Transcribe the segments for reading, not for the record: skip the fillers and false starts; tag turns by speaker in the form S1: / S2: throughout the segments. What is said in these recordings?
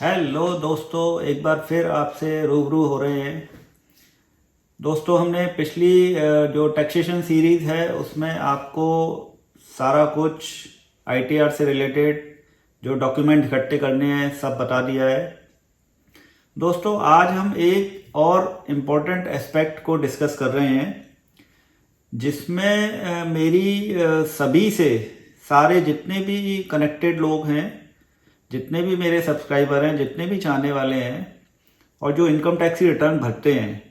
S1: Hello दोस्तों, एक बार फिर आपसे रूबरू हो रहे हैं। दोस्तों, हमने पिछली जो टैक्सेशन सीरीज़ है उसमें आपको सारा कुछ आईटीआर से रिलेटेड जो डॉक्यूमेंट इकट्ठे करने हैं सब बता दिया है। दोस्तों, आज हम एक और इम्पोर्टेंट एस्पेक्ट को डिस्कस कर रहे हैं जिसमें मेरी सभी से सारे जितने भी कनेक्टेड लोग हैं, जितने भी मेरे सब्सक्राइबर हैं, जितने भी चाहने वाले हैं और जो इनकम टैक्स की रिटर्न भरते हैं,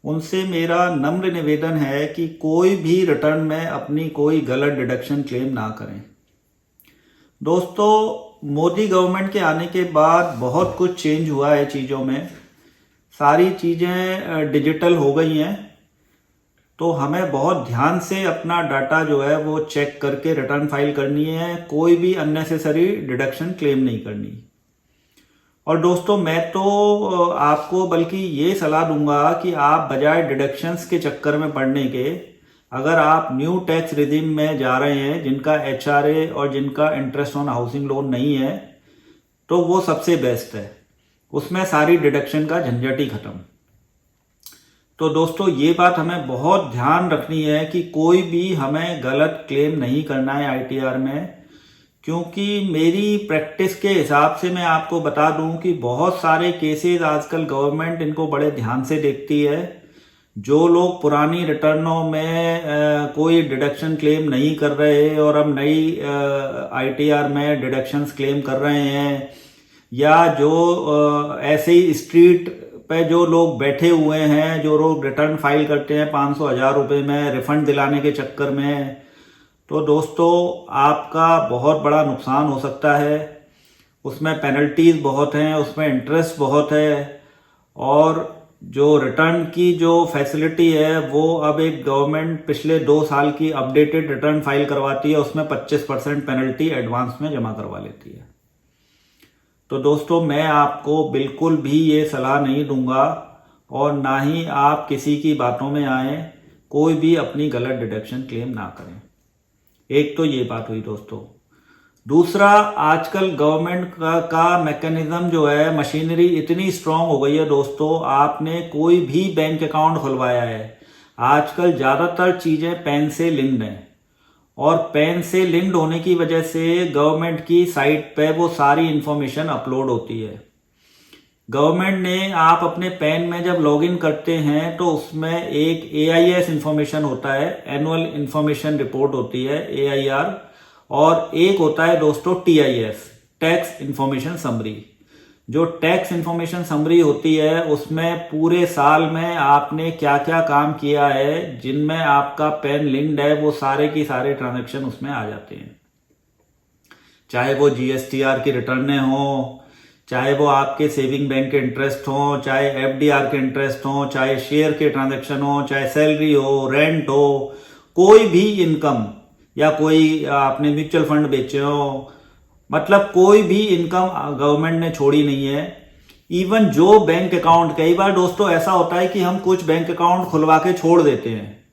S1: उनसे मेरा नम्र निवेदन है कि कोई भी रिटर्न में अपनी कोई गलत डिडक्शन क्लेम ना करें। दोस्तों, मोदी गवर्नमेंट के आने के बाद बहुत कुछ चेंज हुआ है चीज़ों में। सारी चीज़ें डिजिटल हो गई हैं, तो हमें बहुत ध्यान से अपना डाटा जो है वो चेक करके रिटर्न फाइल करनी है। कोई भी अननेसेसरी डिडक्शन क्लेम नहीं करनी। और दोस्तों, मैं तो आपको बल्कि ये सलाह दूंगा कि आप बजाय डिडक्शंस के चक्कर में पड़ने के, अगर आप न्यू टैक्स रिजीम में जा रहे हैं जिनका एचआरए और जिनका इंटरेस्ट ऑन हाउसिंग लोन नहीं है, तो वो सबसे बेस्ट है। उसमें सारी डिडक्शन का झंझट ही खत्म। तो दोस्तों, ये बात हमें बहुत ध्यान रखनी है कि कोई भी हमें गलत क्लेम नहीं करना है आईटीआर में, क्योंकि मेरी प्रैक्टिस के हिसाब से मैं आपको बता दूं कि बहुत सारे केसेस आजकल गवर्नमेंट इनको बड़े ध्यान से देखती है। जो लोग पुरानी रिटर्नों में कोई डिडक्शन क्लेम नहीं कर रहे और अब नई आईटीआर में डिडक्शंस क्लेम कर रहे हैं, या जो ऐसे ही स्ट्रीट पे जो लोग बैठे हुए हैं, जो लोग रिटर्न फाइल करते हैं 500-1000 रुपये में रिफंड दिलाने के चक्कर में, तो दोस्तों आपका बहुत बड़ा नुकसान हो सकता है। उसमें पेनल्टीज बहुत हैं, उसमें इंटरेस्ट बहुत है, और जो रिटर्न की जो फैसिलिटी है वो अब एक गवर्नमेंट पिछले 2 साल की अपडेटेड रिटर्न फाइल करवाती है, उसमें 25% पेनल्टी एडवांस में जमा करवा लेती है। तो दोस्तों, मैं आपको बिल्कुल भी ये सलाह नहीं दूंगा और ना ही आप किसी की बातों में आए, कोई भी अपनी गलत डिडक्शन क्लेम ना करें। एक तो ये बात हुई दोस्तों। दूसरा, आजकल गवर्नमेंट का मैकेनिज्म जो है, मशीनरी इतनी स्ट्रांग हो गई है दोस्तों। आपने कोई भी बैंक अकाउंट खुलवाया है, आजकल ज़्यादातर चीज़ें पैन से लिंक्ड हैं, और पैन से लिंक्ड होने की वजह से गवर्नमेंट की साइट पे वो सारी इंफॉर्मेशन अपलोड होती है। गवर्नमेंट ने, आप अपने पैन में जब लॉगिन करते हैं तो उसमें एक एआईएस इंफॉर्मेशन होता है, एनुअल इंफॉर्मेशन रिपोर्ट होती है, एआईआर, और एक होता है दोस्तों टीआईएस, टैक्स इंफॉर्मेशन समरी। जो टैक्स इंफॉर्मेशन समरी होती है उसमें पूरे साल में आपने क्या क्या काम किया है, जिनमें आपका पैन लिंक्ड है, वो सारे की सारे ट्रांजैक्शन उसमें आ जाते हैं। चाहे वो जीएसटीआर की रिटर्नें हो, चाहे वो आपके सेविंग बैंक के इंटरेस्ट हो, चाहे एफडीआर के इंटरेस्ट हो, चाहे शेयर के ट्रांजैक्शन हो, चाहे सैलरी हो, रेंट हो, कोई भी इनकम, या कोई आपने म्यूचुअल फंड बेचे हो, मतलब कोई भी इनकम गवर्नमेंट ने छोड़ी नहीं है। इवन जो बैंक अकाउंट, कई बार दोस्तों ऐसा होता है कि हम कुछ बैंक अकाउंट खुलवा के छोड़ देते हैं,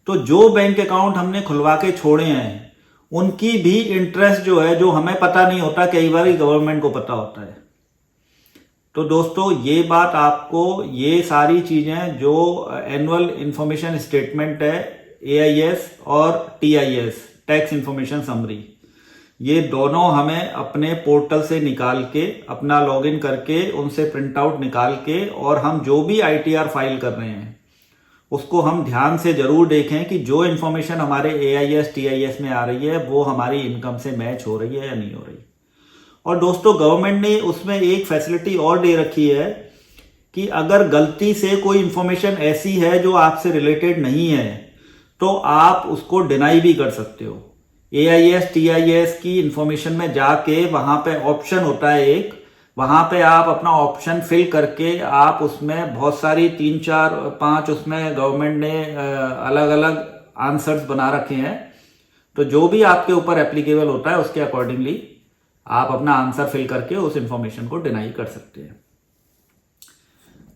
S1: तो जो बैंक अकाउंट हमने खुलवा के छोड़े हैं उनकी भी इंटरेस्ट जो है, जो हमें पता नहीं होता, कई बार गवर्नमेंट को पता होता है। तो दोस्तों, ये बात आपको, ये सारी चीजें जो एनुअल इंफॉर्मेशन स्टेटमेंट है, एआईएस और टीआईएस, टैक्स इंफॉर्मेशन समरी, ये दोनों हमें अपने पोर्टल से निकाल के, अपना लॉगिन करके, उनसे प्रिंट आउट निकाल के, और हम जो भी आईटीआर फाइल कर रहे हैं उसको हम ध्यान से जरूर देखें कि जो इंफॉर्मेशन हमारे एआईएस टीआईएस में आ रही है वो हमारी इनकम से मैच हो रही है या नहीं हो रही। और दोस्तों, गवर्नमेंट ने उसमें एक फैसिलिटी और दे रखी है कि अगर गलती से कोई इंफॉर्मेशन ऐसी है जो आपसे रिलेटेड नहीं है, तो आप उसको डिनाई भी कर सकते हो। एआईएस टीआईएस की इंफॉर्मेशन में जाके वहां पे ऑप्शन होता है एक, वहां पे आप अपना ऑप्शन फिल करके, आप उसमें बहुत सारी 3-4-5 उसमें गवर्नमेंट ने अलग अलग आंसर्स बना रखे हैं, तो जो भी आपके ऊपर एप्लीकेबल होता है उसके अकॉर्डिंगली आप अपना आंसर फिल करके उस इंफॉर्मेशन को डिनाई कर सकते हैं।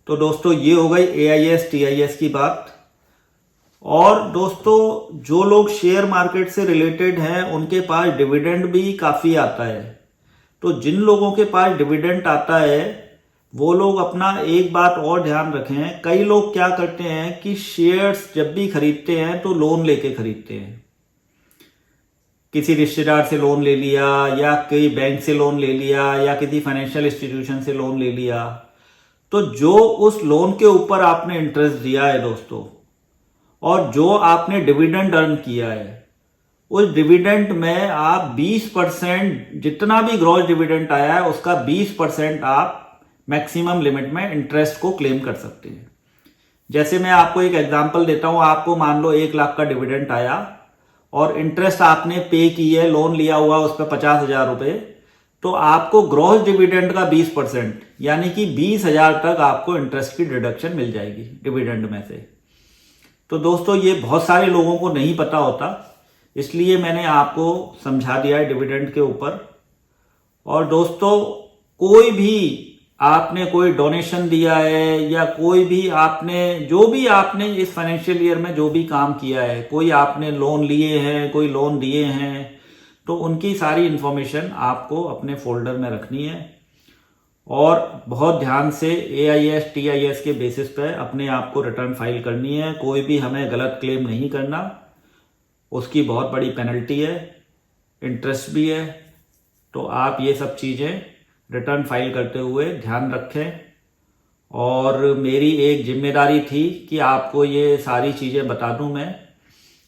S1: तो दोस्तों, ये हो गई एआईएस टीआईएस की बात। और दोस्तों, जो लोग शेयर मार्केट से रिलेटेड हैं उनके पास डिविडेंड भी काफी आता है, तो जिन लोगों के पास डिविडेंड आता है वो लोग अपना एक बात और ध्यान रखें, कई लोग क्या करते हैं कि शेयर्स जब भी खरीदते हैं तो लोन लेके खरीदते हैं। किसी रिश्तेदार से लोन ले लिया या कोई बैंक से लोन ले लिया या किसी फाइनेंशियल इंस्टीट्यूशन से लोन ले लिया, तो जो उस लोन के ऊपर आपने इंटरेस्ट दिया है दोस्तों, और जो आपने डिविडेंड अर्न किया है, उस डिविडेंड में आप 20% जितना भी ग्रॉस डिविडेंड आया है उसका 20% आप मैक्सिमम लिमिट में इंटरेस्ट को क्लेम कर सकते हैं। जैसे मैं आपको एक एग्जांपल देता हूं, आपको मान लो 1 लाख का डिविडेंड आया और इंटरेस्ट आपने पे की है, लोन लिया हुआ उस पर 50,000 रुपए, तो आपको ग्रॉस डिविडेंड का 20% यानी कि 20,000 तक आपको इंटरेस्ट की डिडक्शन मिल जाएगी डिविडेंड में से। तो दोस्तों ये बहुत सारे लोगों को नहीं पता होता, इसलिए मैंने आपको समझा दिया है डिविडेंड के ऊपर। और दोस्तों कोई भी आपने कोई डोनेशन दिया है या कोई भी आपने जो भी आपने इस फाइनेंशियल ईयर में जो भी काम किया है, कोई आपने लोन लिए हैं, कोई लोन दिए हैं, तो उनकी सारी इंफॉर्मेशन आपको अपने फोल्डर में रखनी है और बहुत ध्यान से AIS TIS के बेसिस पे अपने आप को रिटर्न फाइल करनी है। कोई भी हमें गलत क्लेम नहीं करना, उसकी बहुत बड़ी पेनल्टी है, इंटरेस्ट भी है। तो आप ये सब चीज़ें रिटर्न फाइल करते हुए ध्यान रखें। और मेरी एक जिम्मेदारी थी कि आपको ये सारी चीज़ें बता दूं मैं,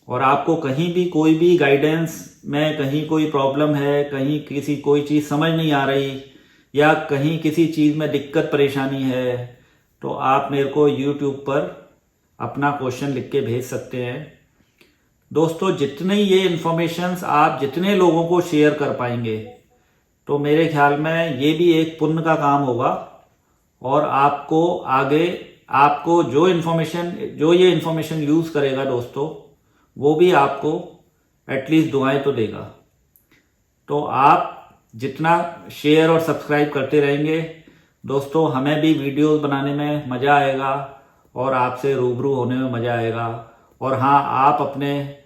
S1: और आपको कहीं भी कोई भी गाइडेंस में कहीं कोई प्रॉब्लम है, कहीं किसी कोई चीज़ समझ नहीं आ रही या कहीं किसी चीज़ में दिक्कत परेशानी है, तो आप मेरे को YouTube पर अपना क्वेश्चन लिख के भेज सकते हैं। दोस्तों जितनी ये इन्फॉर्मेशंस आप जितने लोगों को शेयर कर पाएंगे, तो मेरे ख्याल में ये भी एक पुण्य का काम होगा और आपको आगे आपको जो ये इन्फॉर्मेशन यूज़ करेगा दोस्तों, वो भी आपको एटलीस्ट दुआएं तो देगा। तो आप जितना शेयर और सब्सक्राइब करते रहेंगे दोस्तों, हमें भी वीडियोस बनाने में मज़ा आएगा और आपसे रूबरू होने में मज़ा आएगा। और हाँ, आप अपने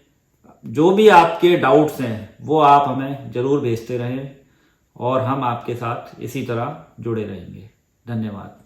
S1: जो भी आपके डाउट्स हैं वो आप हमें ज़रूर भेजते रहें और हम आपके साथ इसी तरह जुड़े रहेंगे। धन्यवाद।